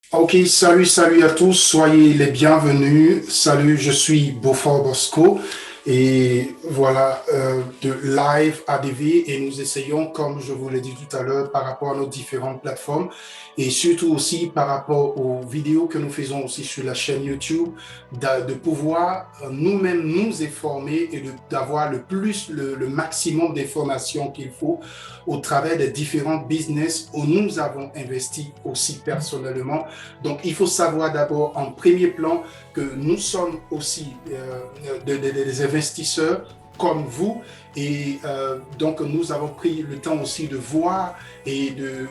Ok, salut à tous, soyez les bienvenus. Salut, je suis Beaufort Bosco et voilà de Live ADV et nous essayons, comme je vous l'ai dit tout à l'heure, par rapport à nos différentes plateformes et surtout aussi par rapport aux vidéos que nous faisons aussi sur la chaîne YouTube, de pouvoir nous-mêmes nous informer et d'avoir le maximum d'informations qu'il faut au travers des différents business où nous avons investi aussi personnellement. Donc, il faut savoir d'abord en premier plan que nous sommes aussi des investisseurs comme vous donc nous avons pris le temps aussi de voir et de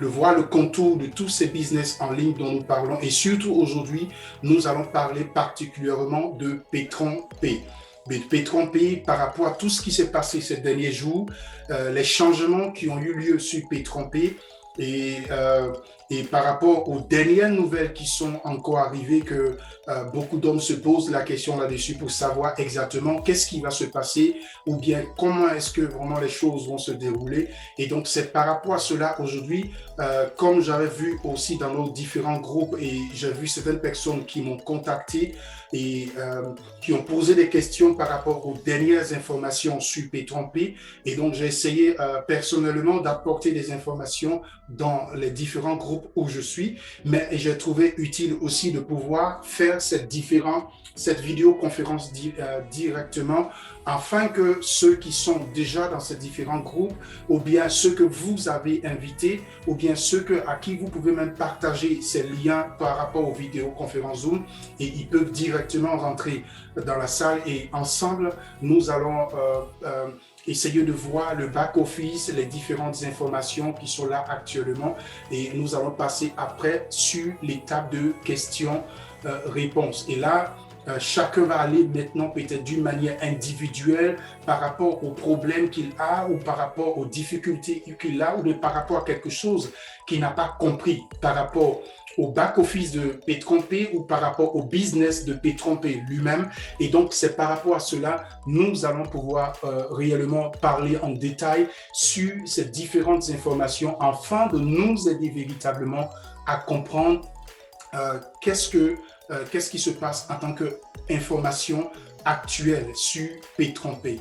voir le contour de tous ces business en ligne dont nous parlons et surtout aujourd'hui nous allons parler particulièrement de Petron P. Petron P par rapport à tout ce qui s'est passé ces derniers jours, les changements qui ont eu lieu sur Petron P et, euh, et par rapport aux dernières nouvelles qui sont encore arrivées, que beaucoup d'hommes se posent la question là-dessus pour savoir exactement qu'est-ce qui va se passer ou bien comment est-ce que vraiment les choses vont se dérouler. Et donc, c'est par rapport à cela aujourd'hui, comme j'avais vu aussi dans nos différents groupes et j'ai vu certaines personnes qui m'ont contacté et qui ont posé des questions par rapport aux dernières informations sur Petron P. Et donc, j'ai essayé personnellement d'apporter des informations dans les différents groupes où je suis, mais j'ai trouvé utile aussi de pouvoir faire cette vidéoconférence directement afin que ceux qui sont déjà dans ces différents groupes, ou bien ceux que vous avez invités, ou bien à qui vous pouvez même partager ces liens par rapport aux vidéoconférences Zoom, et ils peuvent directement rentrer dans la salle et ensemble, nous allons essayer de voir le back-office, les différentes informations qui sont là actuellement et nous allons passer après sur l'étape de questions-réponses. Et là, chacun va aller maintenant peut-être d'une manière individuelle par rapport aux problèmes qu'il a ou par rapport aux difficultés qu'il a ou par rapport à quelque chose qu'il n'a pas compris par rapport au back-office de Petron P ou par rapport au business de Petron P lui-même. Et donc, c'est par rapport à cela, nous allons pouvoir réellement parler en détail sur ces différentes informations afin de nous aider véritablement à comprendre qu'est-ce qui se passe en tant qu'information actuelle sur Petron P.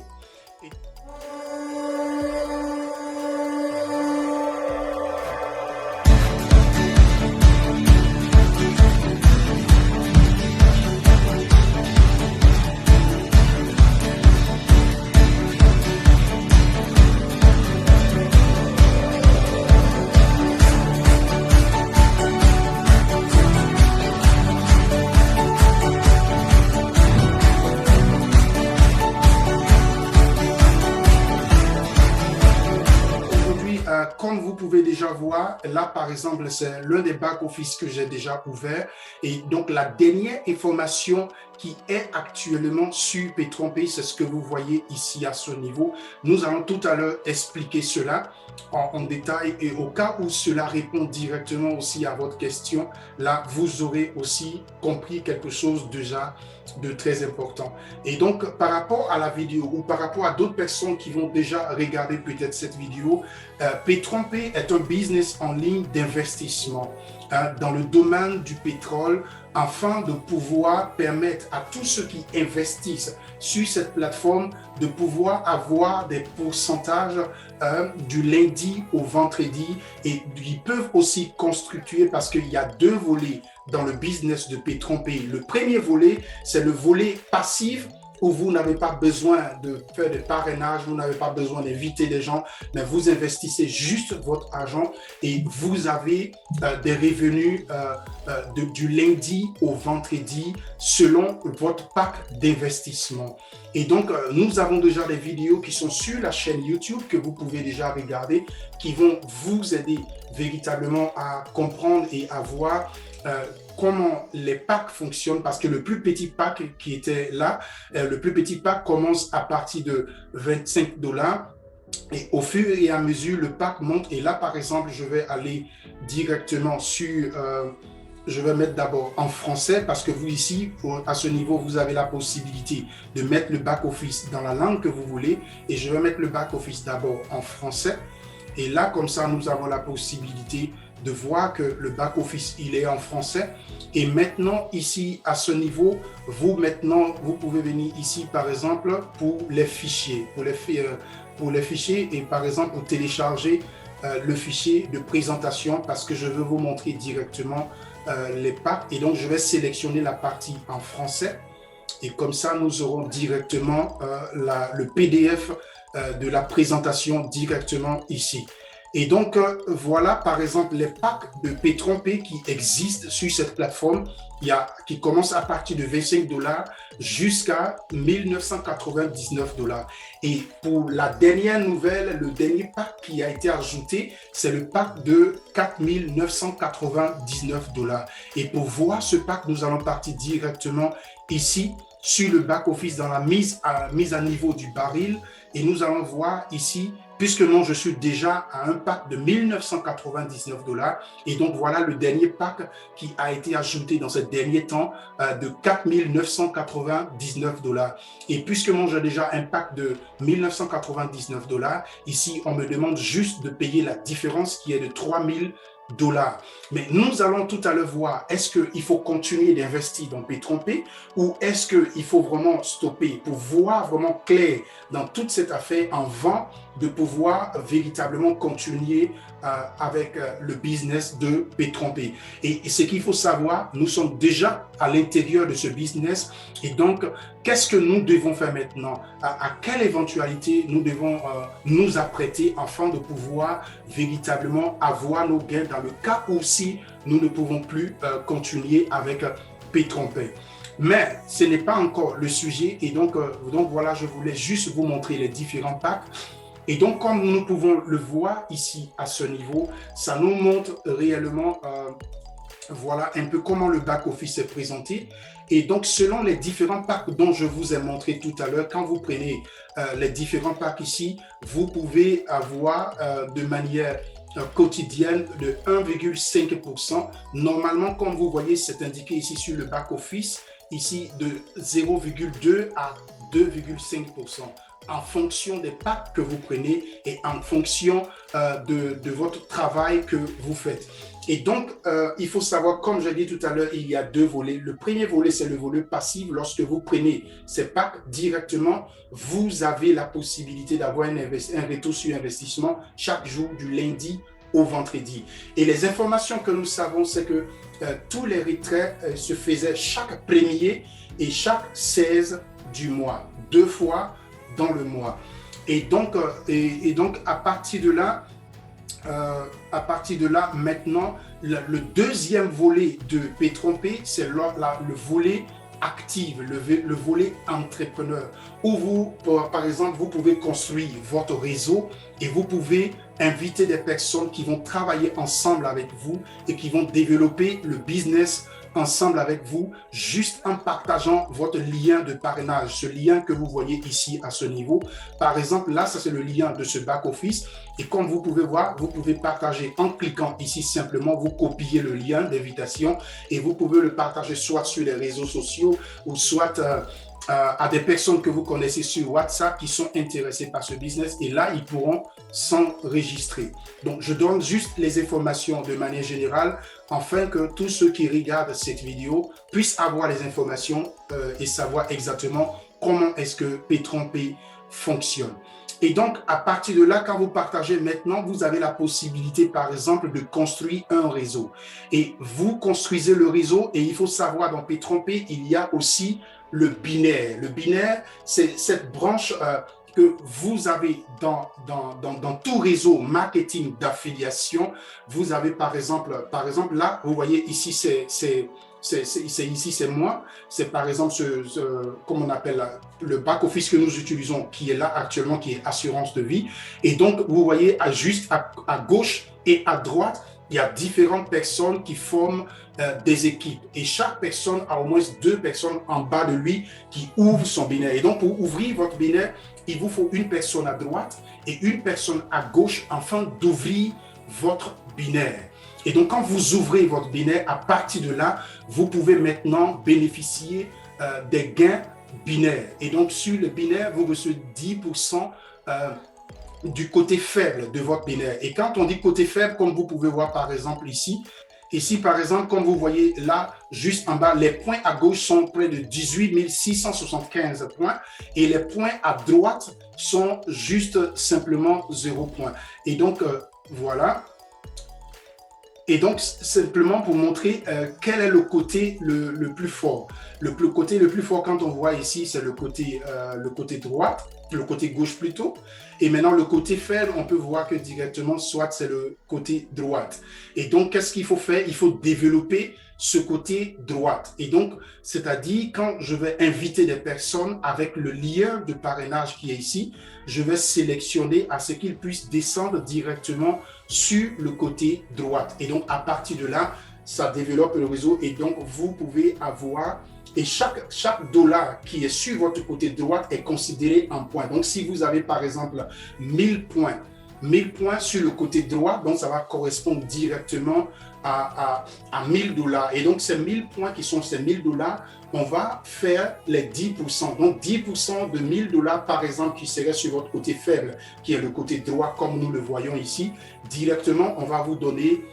Comme vous pouvez déjà voir, là par exemple, c'est l'un des back-office que j'ai déjà ouvert. Et donc la dernière information qui est actuellement sur Petron P, c'est ce que vous voyez ici à ce niveau. Nous allons tout à l'heure expliquer cela en détail et au cas où cela répond directement aussi à votre question, là vous aurez aussi compris quelque chose déjà de très important. Et donc par rapport à la vidéo ou par rapport à d'autres personnes qui vont déjà regarder peut-être cette vidéo, Petron P est un business en ligne d'investissement dans le domaine du pétrole afin de pouvoir permettre à tous ceux qui investissent sur cette plateforme de pouvoir avoir des pourcentages du lundi au vendredi et ils peuvent aussi constituer parce qu'il y a deux volets dans le business de Petron P. Le premier volet, c'est le volet passif où vous n'avez pas besoin de faire des parrainages, vous n'avez pas besoin d'inviter des gens, mais vous investissez juste votre argent et vous avez des revenus du lundi au vendredi selon votre pack d'investissement. Et donc, nous avons déjà des vidéos qui sont sur la chaîne YouTube que vous pouvez déjà regarder, qui vont vous aider véritablement à comprendre et à voir comment les packs fonctionnent, parce que le plus petit pack qui était là, le plus petit pack commence à partir de 25 $. Et au fur et à mesure, le pack monte. Et là, par exemple, je vais aller directement sur... je vais mettre d'abord en français parce que vous ici, à ce niveau, vous avez la possibilité de mettre le back-office dans la langue que vous voulez. Et je vais mettre le back-office d'abord en français. Et là, comme ça, nous avons la possibilité de voir que le back-office, il est en français. Et maintenant, ici, à ce niveau, vous pouvez venir ici, par exemple, pour les fichiers, pour les fichiers et par exemple, pour télécharger le fichier de présentation parce que je veux vous montrer directement les packs. Et donc, je vais sélectionner la partie en français. Et comme ça, nous aurons directement le PDF de la présentation directement ici. Et donc, voilà, par exemple, les packs de P3P qui existent sur cette plateforme, qui commencent à partir de 25 $ jusqu'à 1999 $. Et pour la dernière nouvelle, le dernier pack qui a été ajouté, c'est le pack de 4 999 $. Et pour voir ce pack, nous allons partir directement ici sur le back-office dans la mise à niveau du baril. Et nous allons voir ici, puisque moi je suis déjà à un pack de 1999 $. Et donc voilà le dernier pack qui a été ajouté dans ce dernier temps de 4 999 $. Et puisque moi j'ai déjà un pack de 1999 $, ici on me demande juste de payer la différence qui est de 3000 $. Mais nous allons tout à l'heure voir, est-ce qu'il faut continuer d'investir dans P3P ou est-ce qu'il faut vraiment stopper pour voir vraiment clair dans toute cette affaire avant de pouvoir véritablement continuer avec le business de P3P. Et ce qu'il faut savoir, nous sommes déjà à l'intérieur de ce business et donc qu'est-ce que nous devons faire maintenant? À quelle éventualité nous devons nous apprêter afin de pouvoir véritablement avoir nos gains dans le cas où si nous ne pouvons plus continuer avec P3P. Mais ce n'est pas encore le sujet et donc voilà, je voulais juste vous montrer les différents packs. Et donc, comme nous pouvons le voir ici à ce niveau, ça nous montre réellement voilà un peu comment le back-office est présenté. Et donc, selon les différents packs dont je vous ai montré tout à l'heure, quand vous prenez les différents packs ici, vous pouvez avoir de manière quotidienne de 1,5%. Normalement, comme vous voyez, c'est indiqué ici sur le back-office, ici de 0,2 à 2,5%. En fonction des packs que vous prenez et en fonction de votre travail que vous faites. Et donc, il faut savoir, comme j'ai dit tout à l'heure, il y a deux volets. Le premier volet, c'est le volet passif. Lorsque vous prenez ces packs directement, vous avez la possibilité d'avoir un retour sur investissement chaque jour du lundi au vendredi. Et les informations que nous savons, c'est que tous les retraits se faisaient chaque premier et chaque 16 du mois, 2 fois dans le mois. Et donc à partir de là, maintenant, le deuxième volet de P3P, c'est le volet actif, le volet entrepreneur, où vous, par exemple, vous pouvez construire votre réseau et vous pouvez inviter des personnes qui vont travailler ensemble avec vous et qui vont développer le business ensemble avec vous, juste en partageant votre lien de parrainage, ce lien que vous voyez ici à ce niveau. Par exemple, là, ça c'est le lien de ce back-office. Et comme vous pouvez voir, vous pouvez partager en cliquant ici simplement, vous copiez le lien d'invitation et vous pouvez le partager soit sur les réseaux sociaux ou soit à des personnes que vous connaissez sur WhatsApp qui sont intéressées par ce business et là, ils pourront s'enregistrer. Donc, je donne juste les informations de manière générale afin que tous ceux qui regardent cette vidéo puissent avoir les informations et savoir exactement comment est-ce que P3P fonctionne. Et donc, à partir de là, quand vous partagez maintenant, vous avez la possibilité, par exemple, de construire un réseau. Et vous construisez le réseau et il faut savoir, dans P3P, il y a aussi le binaire. Le binaire, c'est cette branche que vous avez dans tout réseau marketing d'affiliation. Vous avez par exemple là, vous voyez ici, c'est moi. C'est par exemple comme on appelle le back-office que nous utilisons, qui est là actuellement, qui est assurance de vie. Et donc, vous voyez juste à gauche et à droite, il y a différentes personnes qui forment des équipes. Et chaque personne a au moins 2 personnes en bas de lui qui ouvrent son binaire. Et donc, pour ouvrir votre binaire, il vous faut une personne à droite et une personne à gauche afin d'ouvrir votre binaire. Et donc, quand vous ouvrez votre binaire, à partir de là, vous pouvez maintenant bénéficier des gains binaires. Et donc, sur le binaire, vous recevez 10% du côté faible de votre binaire. Et quand on dit côté faible, comme vous pouvez voir par exemple ici par exemple, comme vous voyez là, juste en bas, les points à gauche sont près de 18 675 points et les points à droite sont juste simplement 0 points. Et donc, voilà. Et donc, simplement pour montrer quel est le côté le plus fort. Côté le plus fort, quand on voit ici, c'est le côté droite, le côté gauche plutôt. Et maintenant, le côté faible, on peut voir que directement, soit c'est le côté droite. Et donc, qu'est-ce qu'il faut faire? Il faut développer ce côté droite. Et donc, c'est-à-dire, quand je vais inviter des personnes avec le lien de parrainage qui est ici, je vais sélectionner à ce qu'ils puissent descendre directement sur le côté droite. Et donc, à partir de là, ça développe le réseau et donc, vous pouvez avoir... Et chaque dollar qui est sur votre côté droite est considéré en points. Donc, si vous avez, par exemple, 1000 points sur le côté droit, donc ça va correspondre directement à 1000 dollars. Et donc, ces 1000 points qui sont ces 1000 dollars, on va faire les 10%. Donc, 10% de 1000 dollars, par exemple, qui serait sur votre côté faible, qui est le côté droit, comme nous le voyons ici, directement, on va vous donner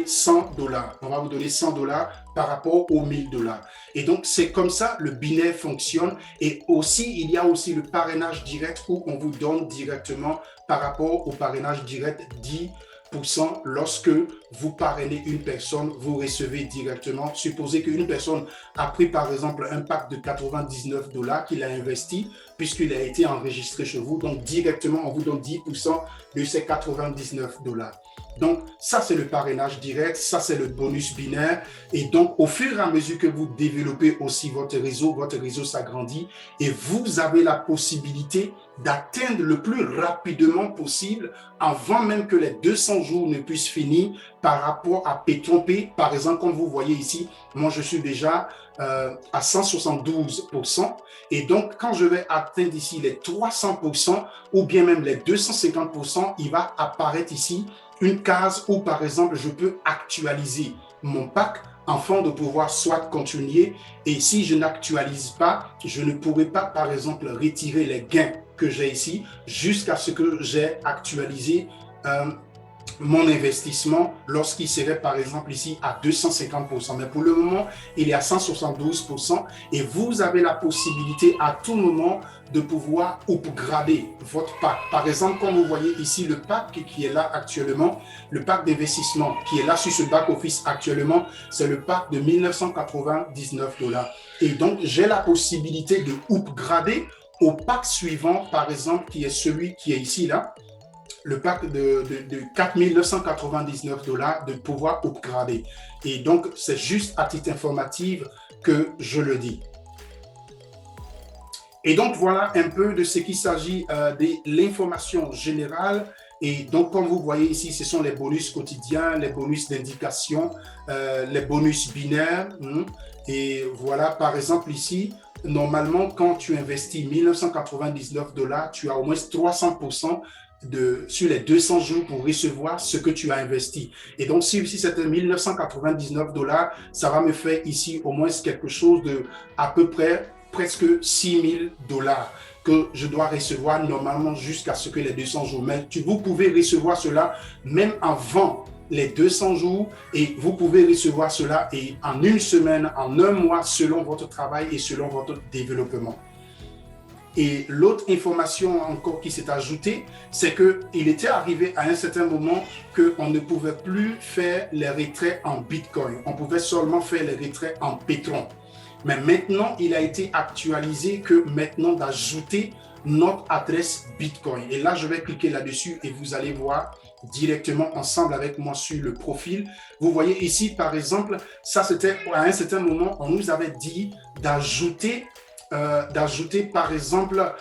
100 dollars. On va vous donner 100 dollars par rapport aux 1000 dollars. Et donc, c'est comme ça le binaire fonctionne. Et aussi, il y a aussi le parrainage direct où on vous donne directement par rapport au parrainage direct 10%. Lorsque vous parrainez une personne, vous recevez directement. Supposez qu'une personne a pris par exemple un pack de 99 dollars qu'il a investi puisqu'il a été enregistré chez vous. Donc, directement, on vous donne 10% de ces 99 dollars. Donc, ça, c'est le parrainage direct, ça, c'est le bonus binaire. Et donc, au fur et à mesure que vous développez aussi votre réseau s'agrandit et vous avez la possibilité d'atteindre le plus rapidement possible, avant même que les 200 jours ne puissent finir, par rapport à P3P. Par exemple, comme vous voyez ici, moi, je suis déjà à 172%. Et donc, quand je vais atteindre ici les 300% ou bien même les 250%, il va apparaître ici une case où, par exemple, je peux actualiser mon pack afin de pouvoir soit continuer. Et si je n'actualise pas, je ne pourrai pas, par exemple, retirer les gains que j'ai ici jusqu'à ce que j'ai actualisé mon investissement lorsqu'il serait par exemple ici à 250%. Mais pour le moment, il est à 172% et vous avez la possibilité à tout moment de pouvoir upgrader votre pack. Par exemple, comme vous voyez ici, le pack qui est là actuellement, le pack d'investissement qui est là sur ce back-office actuellement, c'est le pack de 1999 dollars. Et donc, j'ai la possibilité de upgrader au pack suivant, par exemple, qui est celui qui est ici, là, le pack de 4 999 dollars, de pouvoir upgrader. Et donc, c'est juste à titre informatif que je le dis. Et donc, voilà un peu de ce qu'il s'agit de l'information générale. Et donc, comme vous voyez ici, ce sont les bonus quotidiens, les bonus d'indication, les bonus binaires. Et voilà, par exemple, ici, normalement, quand tu investis 1999 dollars, tu as au moins 300% sur les 200 jours pour recevoir ce que tu as investi. Et donc, si c'était 1999 dollars, ça va me faire ici au moins quelque chose de à peu près presque 6 000 dollars que je dois recevoir normalement jusqu'à ce que les 200 jours. Mais vous pouvez recevoir cela même avant les 200 jours et vous pouvez recevoir cela et en une semaine, en un mois, selon votre travail et selon votre développement. Et l'autre information encore qui s'est ajoutée, c'est qu'il était arrivé à un certain moment qu'on ne pouvait plus faire les retraits en Bitcoin. On pouvait seulement faire les retraits en Petron. Mais maintenant, il a été actualisé que maintenant d'ajouter notre adresse Bitcoin. Et là, je vais cliquer là-dessus et vous allez voir directement ensemble avec moi sur le profil. Vous voyez ici, par exemple, ça c'était à un certain moment, on nous avait dit d'ajouter par exemple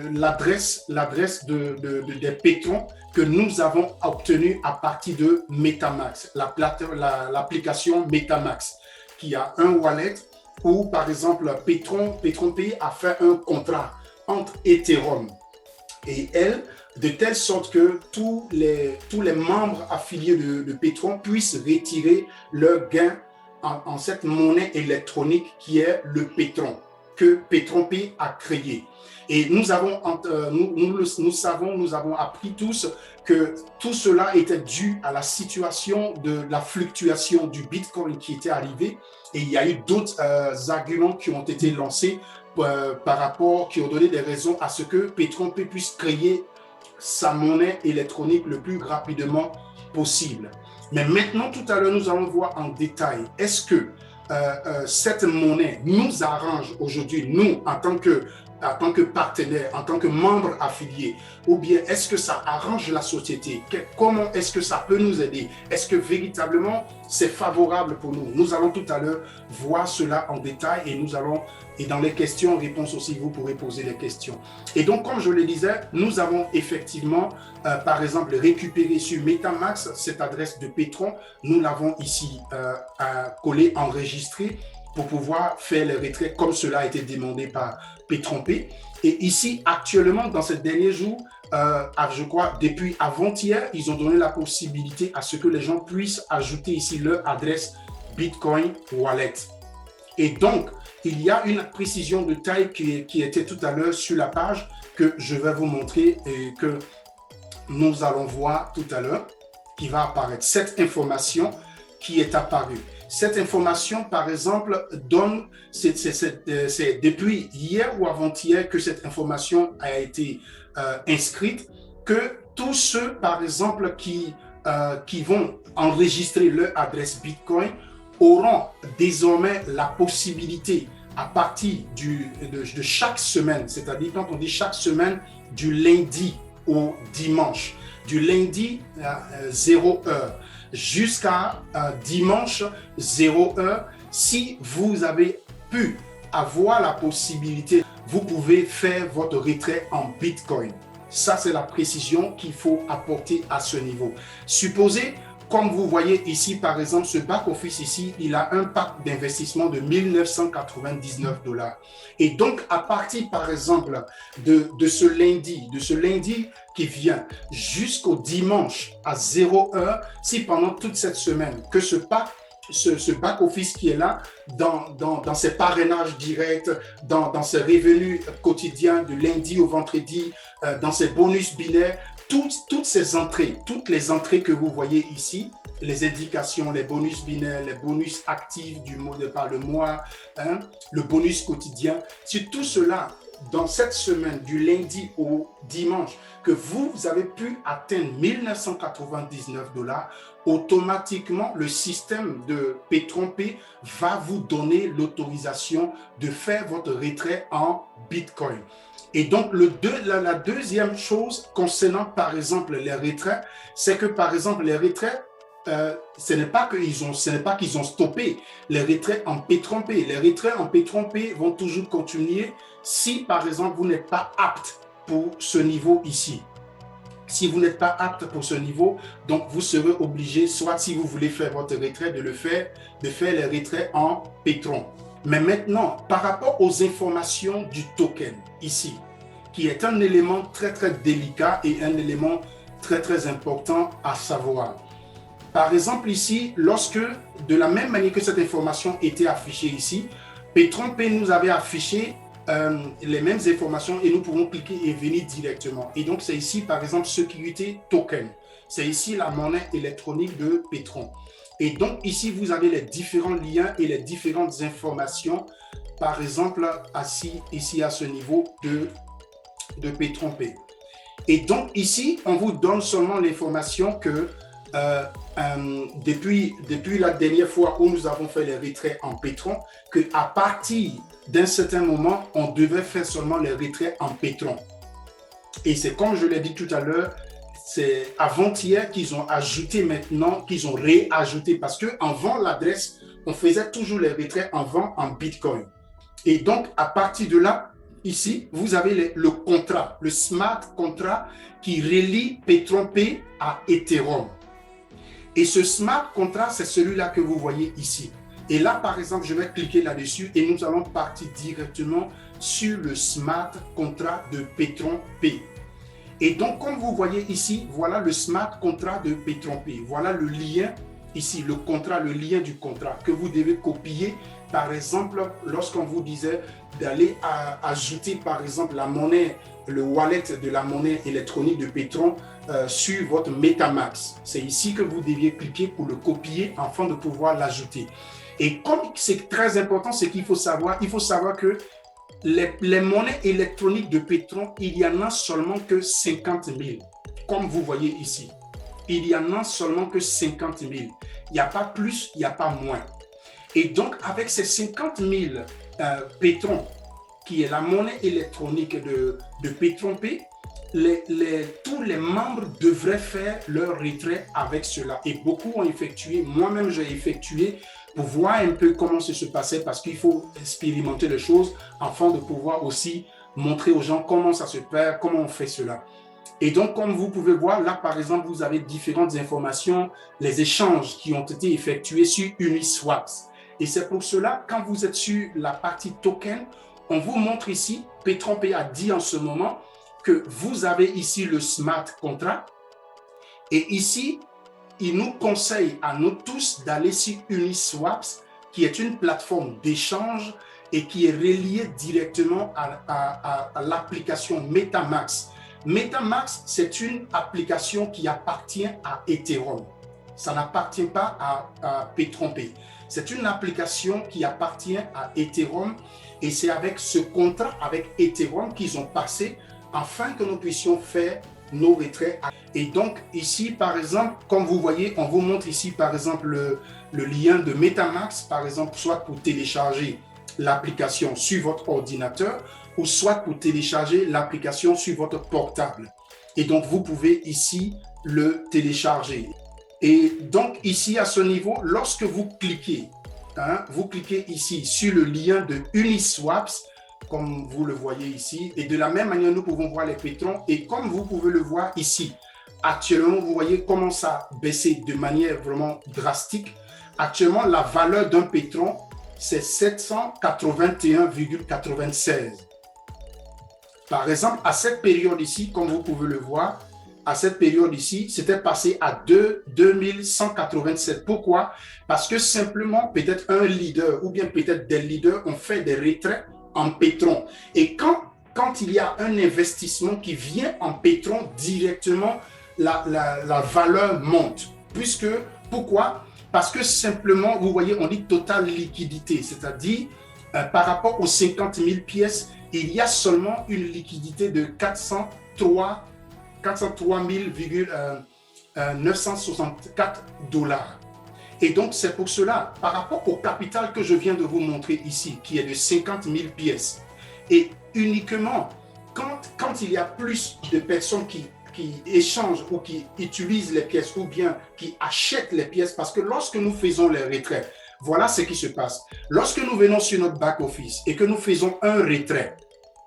l'adresse des pétrons que nous avons obtenu à partir de MetaMask, l'application MetaMask, qui a un wallet où par exemple PetronPay a fait un contrat entre Ethereum et elle, de telle sorte que tous les membres affiliés de Petron puissent retirer leurs gains en cette monnaie électronique qui est le Petron. que Petron-P a créé. Et nous savons, nous avons appris tous que tout cela était dû à la situation de la fluctuation du Bitcoin qui était arrivée. Et il y a eu d'autres arguments qui ont été lancés par rapport, qui ont donné des raisons à ce que Petron-P puisse créer sa monnaie électronique le plus rapidement possible. Mais maintenant, tout à l'heure, nous allons voir en détail, est-ce que cette monnaie nous arrange aujourd'hui, nous, en tant que partenaire, en tant que membre affilié, ou bien est-ce que ça arrange la société? Comment est-ce que ça peut nous aider? Est-ce que véritablement c'est favorable pour nous? Nous allons tout à l'heure voir cela en détail et dans les questions-réponses aussi, vous pourrez poser les questions. Et donc, comme je le disais, nous avons effectivement, par exemple, récupéré sur MetaMask cette adresse de Petron. Nous l'avons ici collée, enregistrée pour pouvoir faire les retraits comme cela a été demandé par Petron-P. Et ici, actuellement, dans ces derniers jours, je crois, depuis avant-hier, ils ont donné la possibilité à ce que les gens puissent ajouter ici leur adresse Bitcoin Wallet. Et donc, il y a une précision de taille qui était tout à l'heure sur la page que je vais vous montrer et que nous allons voir tout à l'heure, qui va apparaître. Cette information qui est apparue. Cette information, par exemple, c'est depuis hier ou avant-hier que cette information a été inscrite, que tous ceux, par exemple, qui vont enregistrer leur adresse Bitcoin auront désormais la possibilité à partir de chaque semaine, c'est-à-dire quand on dit chaque semaine, du lundi au dimanche, du lundi à 0 heure jusqu'à dimanche 0 heure, si vous avez pu avoir la possibilité, vous pouvez faire votre retrait en Bitcoin. Ça, c'est la précision qu'il faut apporter à ce niveau. Supposez, comme vous voyez ici, par exemple, ce back-office ici, il a un pack d'investissement de 1999 $. Et donc, à partir, par exemple, de ce lundi qui vient jusqu'au dimanche à 0 heure, si pendant toute cette semaine, que ce back-office qui est là, dans ses parrainages directs, dans ses revenus quotidiens de lundi au vendredi, dans ses bonus binaires, toutes ces entrées, toutes les entrées que vous voyez ici, les indications, les bonus binaires, les bonus actifs par le mois, le bonus quotidien, c'est tout cela dans cette semaine du lundi au dimanche que vous avez pu atteindre 1999 $, automatiquement le système de Petron-P va vous donner l'autorisation de faire votre retrait en Bitcoin. Et donc, la deuxième chose concernant, par exemple, les retraits, c'est que, par exemple, les retraits, ce n'est pas qu'ils ont stoppé les retraits en Petron-P. Les retraits en Petron-P vont toujours continuer si, par exemple, vous n'êtes pas apte pour ce niveau ici. Si vous n'êtes pas apte pour ce niveau, donc vous serez obligé, soit si vous voulez faire votre retrait, de faire les retraits en Petron. Mais maintenant, par rapport aux informations du token ici, qui est un élément très très délicat et un élément très très important à savoir. Par exemple ici, lorsque, de la même manière que cette information était affichée ici, Petron-P nous avait affiché les mêmes informations et nous pouvons cliquer et venir directement. Et donc c'est ici par exemple Security Token. C'est ici la monnaie électronique de Petron. Et donc ici vous avez les différents liens et les différentes informations, par exemple ici à ce niveau de Petron-P. Et donc ici on vous donne seulement l'information que depuis la dernière fois où nous avons fait les retraits en Petron, qu'à partir d'un certain moment, on devait faire seulement les retraits en Petron. Et c'est comme je l'ai dit tout à l'heure, c'est avant-hier qu'ils ont ajouté maintenant, qu'ils ont réajouté, parce qu'avant l'adresse, on faisait toujours les retraits en Bitcoin. Et donc, à partir de là, ici, vous avez le contrat, le smart contract qui relie Petron-P à Ethereum. Et ce smart contract, c'est celui-là que vous voyez ici. Et là, par exemple, je vais cliquer là-dessus et nous allons partir directement sur le smart contract de Petron-P. Et donc, comme vous voyez ici, voilà le smart contract de Petron-P. Voilà le lien ici le contrat, le lien du contrat que vous devez copier. Par exemple, lorsqu'on vous disait d'aller ajouter, par exemple, la monnaie, le wallet de la monnaie électronique de Petron sur votre MetaMask. C'est ici que vous deviez cliquer pour le copier afin de pouvoir l'ajouter. Et comme c'est très important, c'est qu'il faut savoir que les monnaies électroniques de Petron, il n'y en a seulement que 50 000, comme vous voyez ici. Il n'y en a seulement que 50 000. Il n'y a pas plus, il n'y a pas moins. Et donc, avec ces 50 000 Petron, qui est la monnaie électronique de Petron Pay, tous les membres devraient faire leur retrait avec cela. Et beaucoup ont effectué, moi-même j'ai effectué, pour voir un peu comment ça se passait, parce qu'il faut expérimenter les choses afin de pouvoir aussi montrer aux gens comment ça se fait, comment on fait cela. Et donc, comme vous pouvez voir, là, par exemple, vous avez différentes informations, les échanges qui ont été effectués sur Uniswaps. Et c'est pour cela, quand vous êtes sur la partie token, on vous montre ici, Petron Pay a dit en ce moment que vous avez ici le smart contract. Et ici, il nous conseille à nous tous d'aller sur Uniswaps, qui est une plateforme d'échange et qui est reliée directement à l'application MetaMask. MetaMask, c'est une application qui appartient à Ethereum. Ça n'appartient pas à Petron Pay. C'est une application qui appartient à Ethereum et c'est avec ce contrat avec Ethereum qu'ils ont passé afin que nous puissions faire nos retraits. Et donc ici, par exemple, comme vous voyez, on vous montre ici, par exemple, le lien de MetaMask, par exemple, soit pour télécharger l'application sur votre ordinateur ou soit pour télécharger l'application sur votre portable. Et donc, vous pouvez ici le télécharger. Et donc, ici, à ce niveau, lorsque vous cliquez ici sur le lien de Uniswaps, comme vous le voyez ici, et de la même manière, nous pouvons voir les pétrons. Et comme vous pouvez le voir ici, actuellement, vous voyez comment ça a baissé de manière vraiment drastique. Actuellement, la valeur d'un pétron, c'est 781,96. Par exemple, à cette période ici, comme vous pouvez le voir, à cette période ici, c'était passé à 2187. Pourquoi? Parce que simplement, peut-être un leader ou bien peut-être des leaders ont fait des retraits en pétron. Et quand il y a un investissement qui vient en pétron, directement, la valeur monte. Pourquoi? Parce que simplement, vous voyez, on dit totale liquidité, c'est-à-dire par rapport aux 50 000 pièces, il y a seulement une liquidité de 403 964 $. Et donc, c'est pour cela, par rapport au capital que je viens de vous montrer ici, qui est de 50 000 pièces, et uniquement quand il y a plus de personnes qui échangent ou qui utilisent les pièces ou bien qui achètent les pièces, parce que lorsque nous faisons les retraits, voilà ce qui se passe. Lorsque nous venons sur notre back-office et que nous faisons un retrait,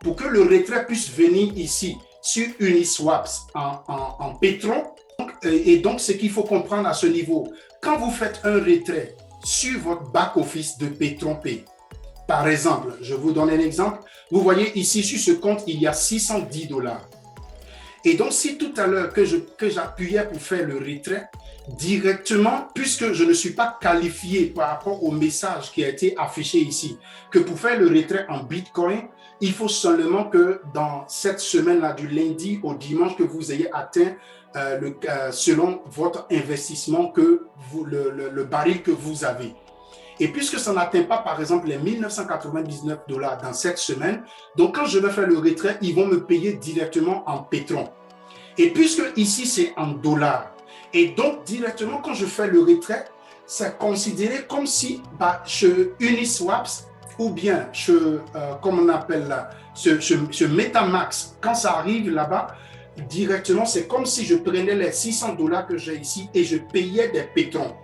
pour que le retrait puisse venir ici sur Uniswaps en pétron, et donc ce qu'il faut comprendre à ce niveau, quand vous faites un retrait sur votre back-office de Petron Pay, par exemple, je vous donne un exemple, vous voyez ici sur ce compte, il y a 610 $. Et donc, si tout à l'heure que j'appuyais pour faire le retrait, directement, puisque je ne suis pas qualifié par rapport au message qui a été affiché ici, que pour faire le retrait en Bitcoin, il faut seulement que dans cette semaine-là, du lundi au dimanche, que vous ayez atteint selon votre investissement, le baril que vous avez. Et puisque ça n'atteint pas, par exemple, les 1999 $ dans cette semaine, donc quand je vais faire le retrait, ils vont me payer directement en pétron. Et puisque ici, c'est en dollars, et donc directement, quand je fais le retrait, c'est considéré comme si chez Uniswaps, ou bien comme on appelle là, ce MetaMask, quand ça arrive là-bas, directement, c'est comme si je prenais les 600 $ que j'ai ici et je payais des pétrons.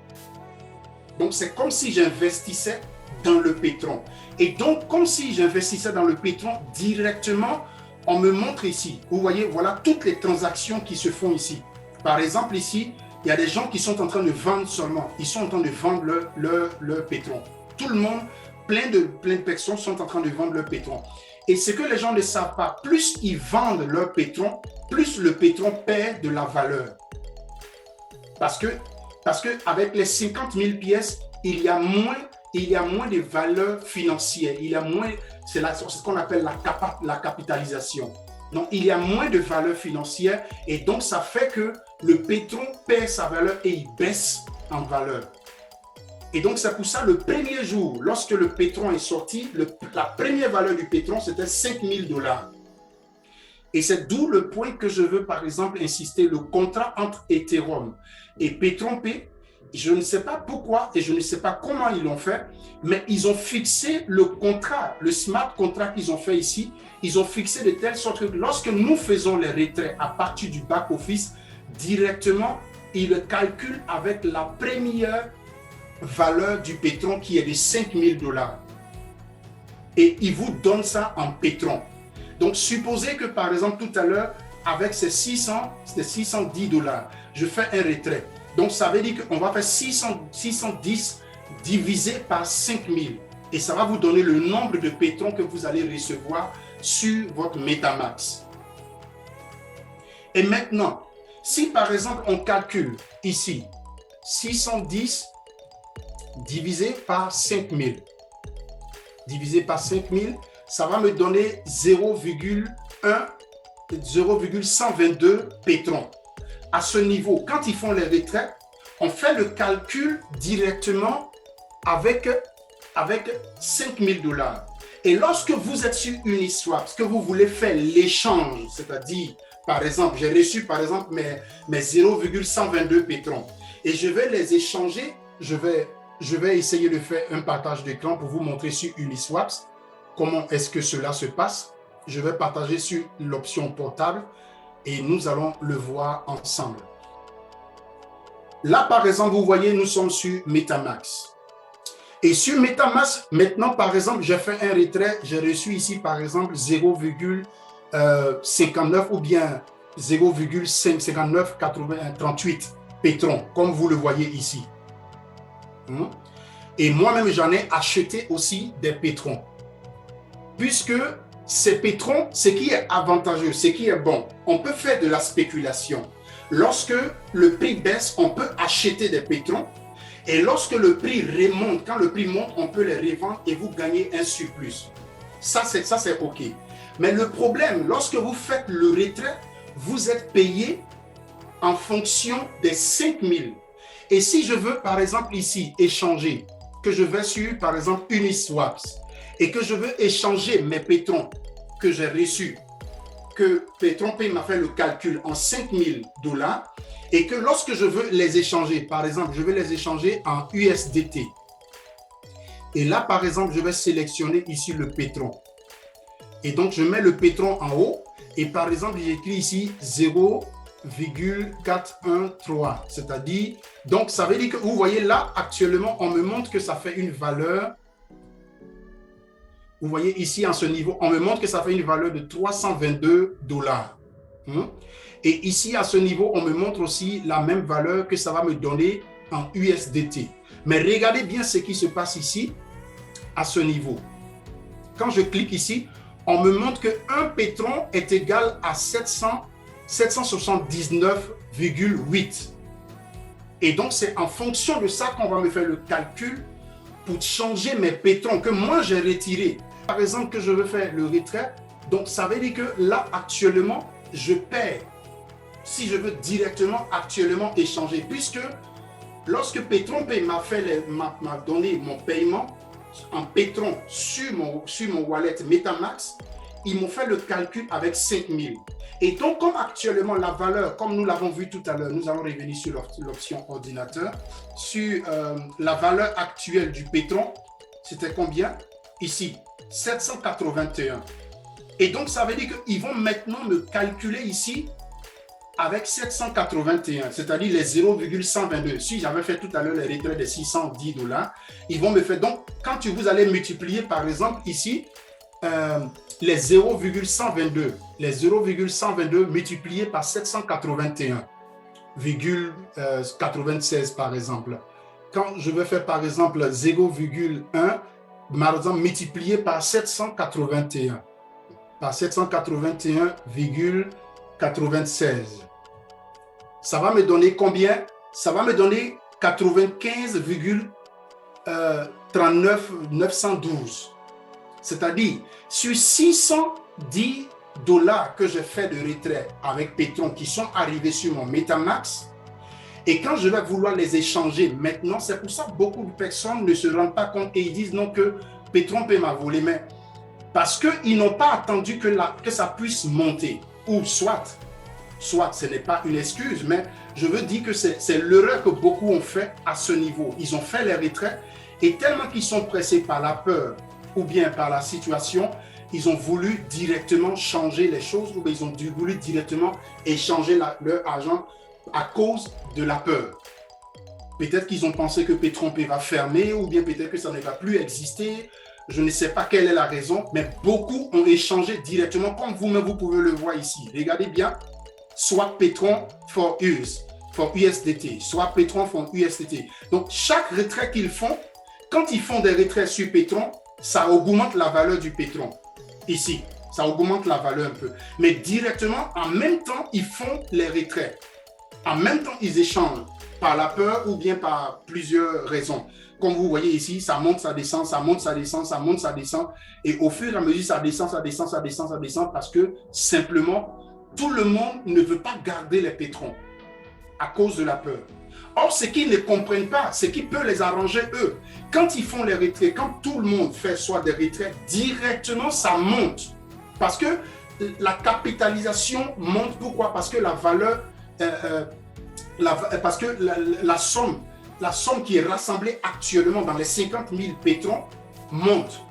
Donc, c'est comme si j'investissais dans le pétron. Et donc, comme si j'investissais dans le pétron, directement, on me montre ici. Vous voyez, voilà toutes les transactions qui se font ici. Par exemple, ici, il y a des gens qui sont en train de vendre seulement. Ils sont en train de vendre leur pétron. Tout le monde, plein de personnes sont en train de vendre leur pétron. Et ce que les gens ne savent pas, plus ils vendent leur pétron, plus le pétron perd de la valeur. Parce que Parce qu'avec les 50 000 pièces, il y a moins de valeur financière. Il y a moins, c'est ce qu'on appelle la capitalisation. Donc, il y a moins de valeur financière et donc ça fait que le pétron perd sa valeur et il baisse en valeur. Et donc, c'est pour ça, le premier jour, lorsque le pétron est sorti, la première valeur du pétron, c'était 5 000 $. Et c'est d'où le point que je veux, par exemple, insister, le contrat entre Ethereum et Pétron P. Je ne sais pas pourquoi et je ne sais pas comment ils l'ont fait, mais ils ont fixé le contrat, le smart contract qu'ils ont fait ici, ils ont fixé de telle sorte que lorsque nous faisons les retraits à partir du back-office, directement, ils le calculent avec la première valeur du pétron qui est de 5 000 $. Et ils vous donnent ça en pétron. Donc, supposez que, par exemple, tout à l'heure, avec ces 610 $, je fais un retrait. Donc, ça veut dire qu'on va faire 610 divisé par 5 000. Et ça va vous donner le nombre de pétrons que vous allez recevoir sur votre MetaMask. Et maintenant, si par exemple, on calcule ici 610 divisé par 5 000, divisé par 5 000, ça va me donner 0,122 pétrons. À ce niveau, quand ils font les retraits, on fait le calcul directement avec 5 000 $. Et lorsque vous êtes sur Uniswap, ce que vous voulez faire l'échange, c'est-à-dire, par exemple, j'ai reçu par exemple mes 0,122 pétrons et je vais les échanger, je vais essayer de faire un partage d'écran pour vous montrer sur Uniswap comment est-ce que cela se passe. Je vais partager sur l'option portable et nous allons le voir ensemble. Là, par exemple, vous voyez, nous sommes sur MetaMask. Et sur MetaMask, maintenant, par exemple, j'ai fait un retrait, j'ai reçu ici, par exemple, 0,59 ou bien 0,5938 pétrons, comme vous le voyez ici. Et moi-même, j'en ai acheté aussi des pétrons. Puisque ces pétrons, ce qui est avantageux, ce qui est bon, on peut faire de la spéculation. Lorsque le prix baisse, on peut acheter des pétrons. Et lorsque le prix remonte, quand le prix monte, on peut les revendre et vous gagnez un surplus. Ça, c'est OK. Mais le problème, lorsque vous faites le retrait, vous êtes payé en fonction des 5 000. Et si je veux, par exemple, ici, échanger, que je vais sur, par exemple, Uniswap, et que je veux échanger mes pétrons que j'ai reçus, que Pétron Pay m'a fait le calcul en 5 000 $, et que lorsque je veux les échanger, par exemple, je veux les échanger en USDT. Et là, par exemple, je vais sélectionner ici le pétron. Et donc, je mets le pétron en haut, et par exemple, j'écris ici 0,413, c'est-à-dire, donc ça veut dire que vous voyez là, actuellement, on me montre que ça fait une valeur. Vous voyez ici, en ce niveau, on me montre que ça fait une valeur de 322 $. Et ici, à ce niveau, on me montre aussi la même valeur que ça va me donner en USDT. Mais regardez bien ce qui se passe ici, à ce niveau. Quand je clique ici, on me montre qu'un pétron est égal à 779,8. Et donc, c'est en fonction de ça qu'on va me faire le calcul pour changer mes pétrons que moi, j'ai retirés. Par exemple, que je veux faire le retrait, donc ça veut dire que là, actuellement, je perds. Si je veux directement, actuellement échanger, puisque lorsque Pétron Pay m'a donné mon paiement en pétron sur mon wallet MetaMask, ils m'ont fait le calcul avec 5 000. Et donc, comme actuellement la valeur, comme nous l'avons vu tout à l'heure, nous allons revenir sur l'option ordinateur, sur la valeur actuelle du pétron, c'était combien? Ici, 781. Et donc, ça veut dire qu'ils vont maintenant me calculer ici avec 781, c'est-à-dire les 0,122. Si j'avais fait tout à l'heure les retraits de 610 $, ils vont me faire. Donc, quand vous allez multiplier, par exemple, ici, les 0,122 multipliés par 781,96 par exemple. Quand je vais faire par exemple 0,1, par exemple multiplié par 781, par 781,96. Ça va me donner combien? Ça va me donner 95,39 912. C'est-à-dire, sur 610 dollars que j'ai fait de retrait avec Petron qui sont arrivés sur mon Metamax, et quand je vais vouloir les échanger maintenant, c'est pour ça que beaucoup de personnes ne se rendent pas compte et ils disent non que Petron peut m'a volé, mais parce qu'ils n'ont pas attendu que ça puisse monter. Ou soit ce n'est pas une excuse, mais je veux dire que c'est l'erreur que beaucoup ont fait à ce niveau. Ils ont fait les retraits et tellement qu'ils sont pressés par la peur ou bien par la situation, ils ont voulu directement changer les choses ou bien ils ont voulu directement échanger leur argent à cause de la peur. Peut-être qu'ils ont pensé que Petron va fermer ou bien peut-être que ça ne va plus exister. Je ne sais pas quelle est la raison, mais beaucoup ont échangé directement, comme vous-même, vous pouvez le voir ici. Regardez bien, soit Petron for USDT, soit Petron for USDT. Donc, chaque retrait qu'ils font, quand ils font des retraits sur Petron, ça augmente la valeur du Petron. Ici, ça augmente la valeur un peu. Mais directement, en même temps, ils font les retraits. En même temps, ils échangent par la peur ou bien par plusieurs raisons. Comme vous voyez ici, ça monte, ça descend, ça monte, ça descend, ça monte, ça descend. Et au fur et à mesure, ça descend, ça descend, ça descend, ça descend parce que simplement, tout le monde ne veut pas garder les pétrons à cause de la peur. Or, ce qu'ils ne comprennent pas, ce qui peut les arranger eux, quand ils font les retraits, quand tout le monde fait soit des retraits, directement, ça monte. Parce que la capitalisation monte. Pourquoi? Parce que la valeur, parce que la somme qui est rassemblée actuellement dans les 50 000 pétrons monte.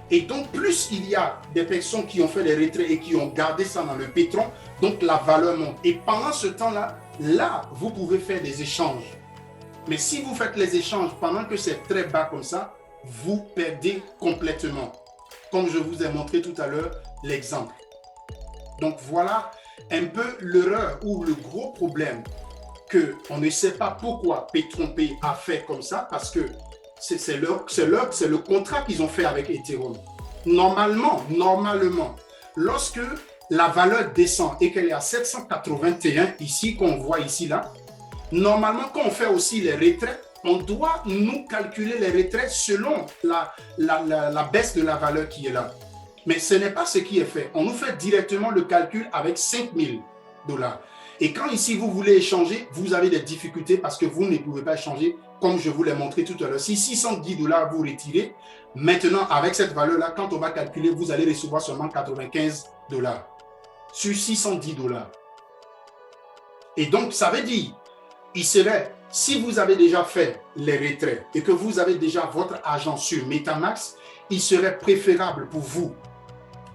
Et donc, plus il y a des personnes qui ont fait les retraits et qui ont gardé ça dans le pétron, donc la valeur monte. Et pendant ce temps-là, vous pouvez faire des échanges. Mais si vous faites les échanges pendant que c'est très bas comme ça, vous perdez complètement. Comme je vous ai montré tout à l'heure l'exemple. Donc, voilà un peu l'erreur ou le gros problème qu'on ne sait pas pourquoi Petron Pay a fait comme ça, parce que c'est le contrat qu'ils ont fait avec Ethereum. Normalement, lorsque la valeur descend et qu'elle est à 781, ici, qu'on voit ici, là, normalement, quand on fait aussi les retraits, on doit nous calculer les retraits selon la baisse de la valeur qui est là. Mais ce n'est pas ce qui est fait. On nous fait directement le calcul avec 5 000 dollars. Et quand ici, vous voulez échanger, vous avez des difficultés parce que vous ne pouvez pas échanger comme je vous l'ai montré tout à l'heure. Si 610 dollars vous retirez, maintenant, avec cette valeur-là, quand on va calculer, vous allez recevoir seulement 95 dollars sur 610 dollars. Et donc, ça veut dire, il serait, si vous avez déjà fait les retraits et que vous avez déjà votre argent sur Metamax, il serait préférable pour vous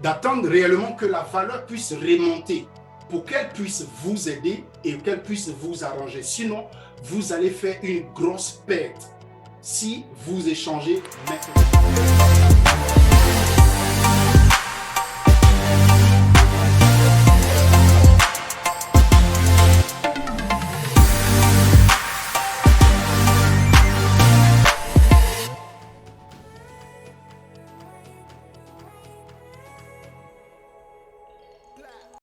d'attendre réellement que la valeur puisse remonter pour qu'elle puisse vous aider et qu'elle puisse vous arranger. Sinon, vous allez faire une grosse perte si vous échangez maintenant.